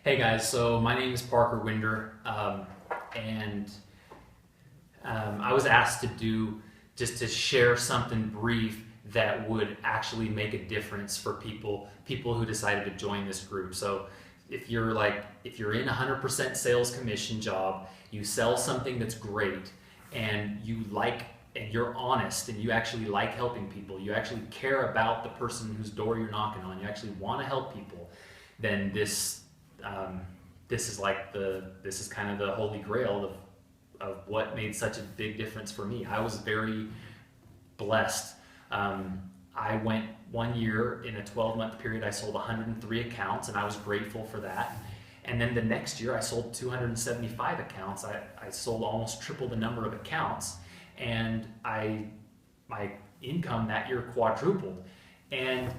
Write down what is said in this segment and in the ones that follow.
Hey guys, so my name is Parker Winder, and I was asked to share something brief that would actually make a difference for people who decided to join this group. So if you're in a 100% sales commission job, you sell something that's great, and you're honest, and you actually like helping people, you actually care about the person whose door you're knocking on, you actually want to help people, then this is kind of the holy grail of what made such a big difference for me. I was very blessed. I went 1 year in a 12-month period. I sold 103 accounts, and I was grateful for that. And then the next year, I sold 275 accounts. I sold almost triple the number of accounts, and my income that year quadrupled. And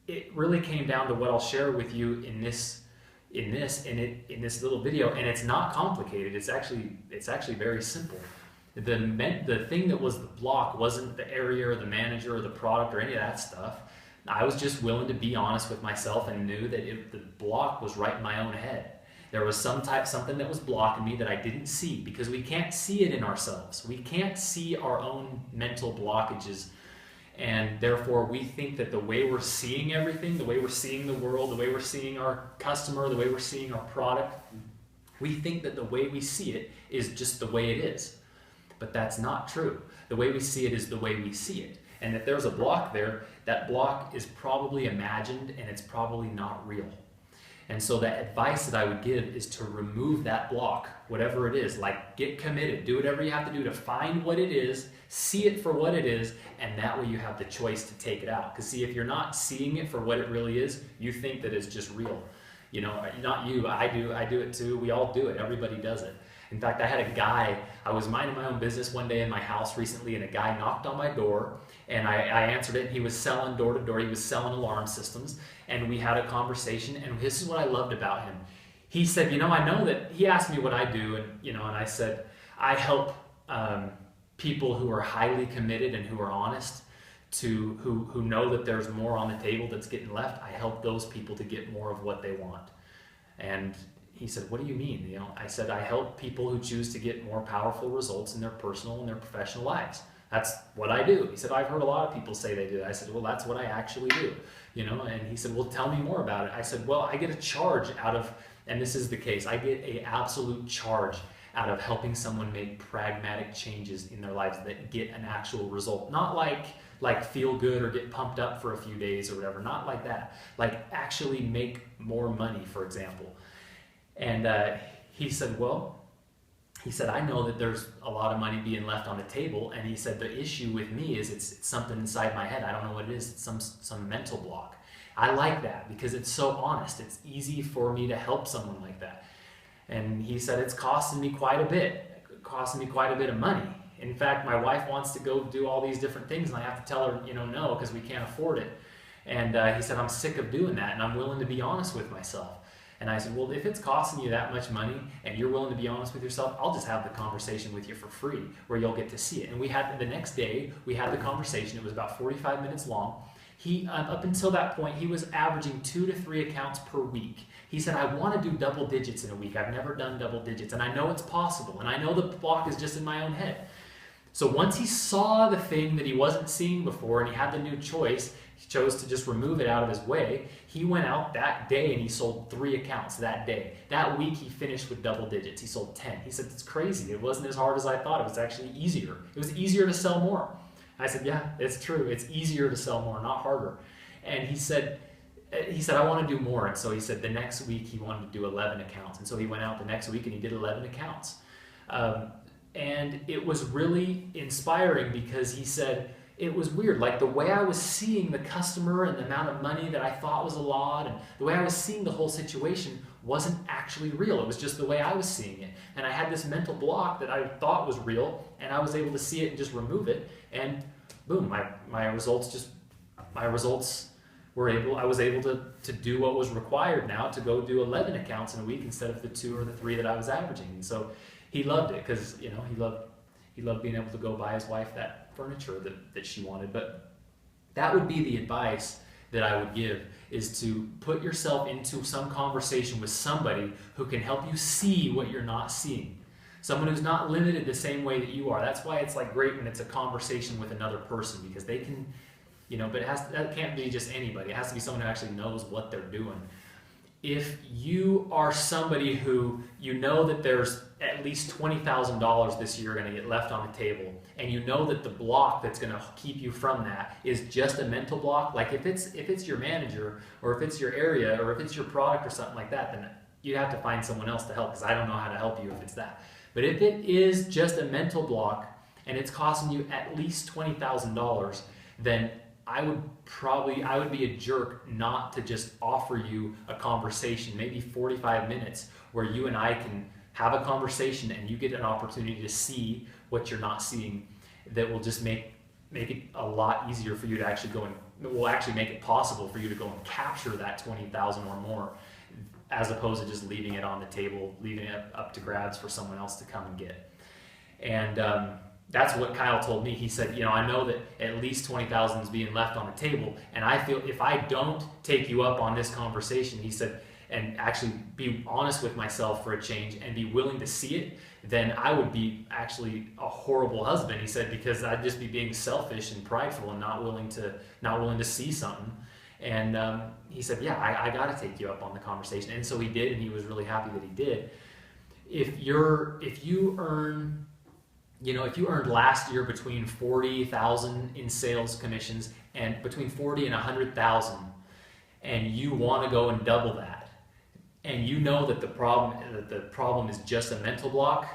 it really came down to what I'll share with you in this little video, and it's not complicated. It's actually very simple. The thing that was the block wasn't the area or the manager or the product or any of that stuff. I was just willing to be honest with myself and knew that the block was right in my own head. There was something that was blocking me that I didn't see, because we can't see it in ourselves. We can't see our own mental blockages. And therefore, we think that the way we're seeing everything, the way we're seeing the world, the way we're seeing our customer, the way we're seeing our product, we think that the way we see it is just the way it is. But that's not true. The way we see it is the way we see it. And if there's a block there, that block is probably imagined, and it's probably not real. And so the advice that I would give is to remove that block, whatever it is. Like, get committed, do whatever you have to do to find what it is, see it for what it is, and that way you have the choice to take it out. Because see, if you're not seeing it for what it really is, you think that it's just real. You know, not you, I do it too, we all do it, everybody does it. In fact, I was minding my own business one day in my house recently, and a guy knocked on my door, and I answered it, and he was selling door to door, he was selling alarm systems, and we had a conversation, and this is what I loved about him. He said, I know that, he asked me what I do, and I said, I help people who are highly committed and who are honest, who know that there's more on the table that's getting left. I help those people to get more of what they want. And he said, what do you mean? I said, I help people who choose to get more powerful results in their personal and their professional lives. That's what I do. He said, I've heard a lot of people say they do that. I said, well, that's what I actually do. And he said, well, tell me more about it. I said, well, I get a charge out of, and this is the case, I get an absolute charge out of helping someone make pragmatic changes in their lives that get an actual result. Not like feel good or get pumped up for a few days or whatever. Not like that. Like actually make more money, for example. And he said, I know that there's a lot of money being left on the table. And he said, the issue with me is it's something inside my head. I don't know what it is. It's some mental block. I like that because it's so honest. It's easy for me to help someone like that. And he said, it's costing me quite a bit. Costing me quite a bit of money. In fact, my wife wants to go do all these different things, and I have to tell her, no, because we can't afford it. And he said, I'm sick of doing that, and I'm willing to be honest with myself. And I said, well, if it's costing you that much money and you're willing to be honest with yourself, I'll just have the conversation with you for free where you'll get to see it. And the next day, we had the conversation. It was about 45 minutes long. He, up until that point, he was averaging 2 to 3 accounts per week. He said, I want to do double digits in a week. I've never done double digits, and I know it's possible, and I know the block is just in my own head. So once he saw the thing that he wasn't seeing before, and he had the new choice, he chose to just remove it out of his way. He went out that day and he sold 3 accounts that day. That week he finished with double digits. He sold 10. He said, it's crazy. It wasn't as hard as I thought. It was actually easier. It was easier to sell more. I said, yeah, it's true. It's easier to sell more, not harder. And he said, I want to do more. And so he said the next week he wanted to do 11 accounts. And so he went out the next week and he did 11 accounts. And it was really inspiring because he said, it was weird, like the way I was seeing the customer and the amount of money that I thought was a lot, and the way I was seeing the whole situation wasn't actually real. It was just the way I was seeing it. And I had this mental block that I thought was real, and I was able to see it and just remove it, and boom, I was able to do what was required now to go do 11 accounts in a week instead of the 2 or the 3 that I was averaging. And so he loved it because he loved being able to go buy his wife that furniture that she wanted. But that would be the advice that I would give is to put yourself into some conversation with somebody who can help you see what you're not seeing. Someone who's not limited the same way that you are. That's why it's like great when it's a conversation with another person, because they can, but that can't be just anybody. It has to be someone who actually knows what they're doing. If you are somebody who you know that there's at least $20,000 this year going to get left on the table, and you know that the block that's going to keep you from that is just a mental block, like if it's your manager, or if it's your area, or if it's your product or something like that, then you have to find someone else to help, because I don't know how to help you if it's that. But if it is just a mental block and it's costing you at least $20,000, then I would be a jerk not to just offer you a conversation, maybe 45 minutes, where you and I can have a conversation and you get an opportunity to see what you're not seeing. That will just make it a lot easier for you to actually go and will actually make it possible for you to go and capture that 20,000 or more, as opposed to just leaving it on the table, leaving it up to grabs for someone else to come and get. And that's what Kyle told me. He said, I know that at least 20,000 is being left on the table, and I feel if I don't take you up on this conversation, he said, and actually be honest with myself for a change and be willing to see it, then I would be actually a horrible husband. He said, because I'd just be being selfish and prideful and not willing to see something. And he said, yeah, I got to take you up on the conversation. And so he did, and he was really happy that he did. If you earned last year between 40,000 in sales commissions and between 40 and 100,000, and you want to go and double that, and you know that the problem is just a mental block,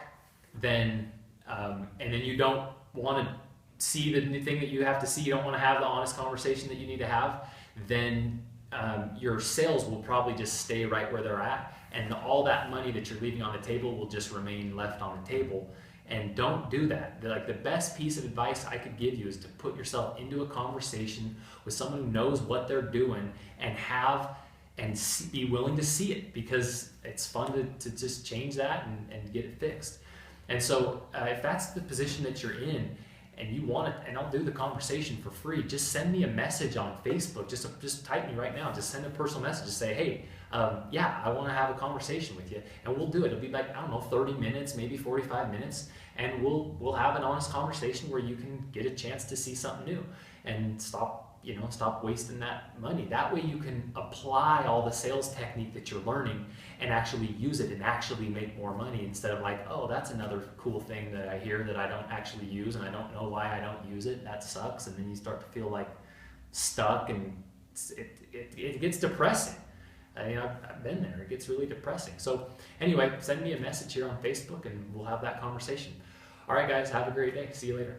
then and then you don't want to see the thing that you have to see, you don't want to have the honest conversation that you need to have, then your sales will probably just stay right where they're at, and all that money that you're leaving on the table will just remain left on the table. And don't do that. Like, the best piece of advice I could give you is to put yourself into a conversation with someone who knows what they're doing and be willing to see it, because it's fun to just change that and get it fixed. And so if that's the position that you're in and you want it, and I'll do the conversation for free, just send me a message on Facebook. Just type me right now. Just send a personal message. Just say, hey, I want to have a conversation with you, and we'll do it. It'll be like, 30 minutes, maybe 45 minutes, and we'll have an honest conversation where you can get a chance to see something new and stop wasting that money. That way you can apply all the sales technique that you're learning and actually use it and actually make more money, instead of like, oh, that's another cool thing that I hear that I don't actually use and I don't know why I don't use it. That sucks. And then you start to feel like stuck, and it gets depressing. I've been there. It gets really depressing. So anyway, send me a message here on Facebook and we'll have that conversation. All right, guys, have a great day. See you later.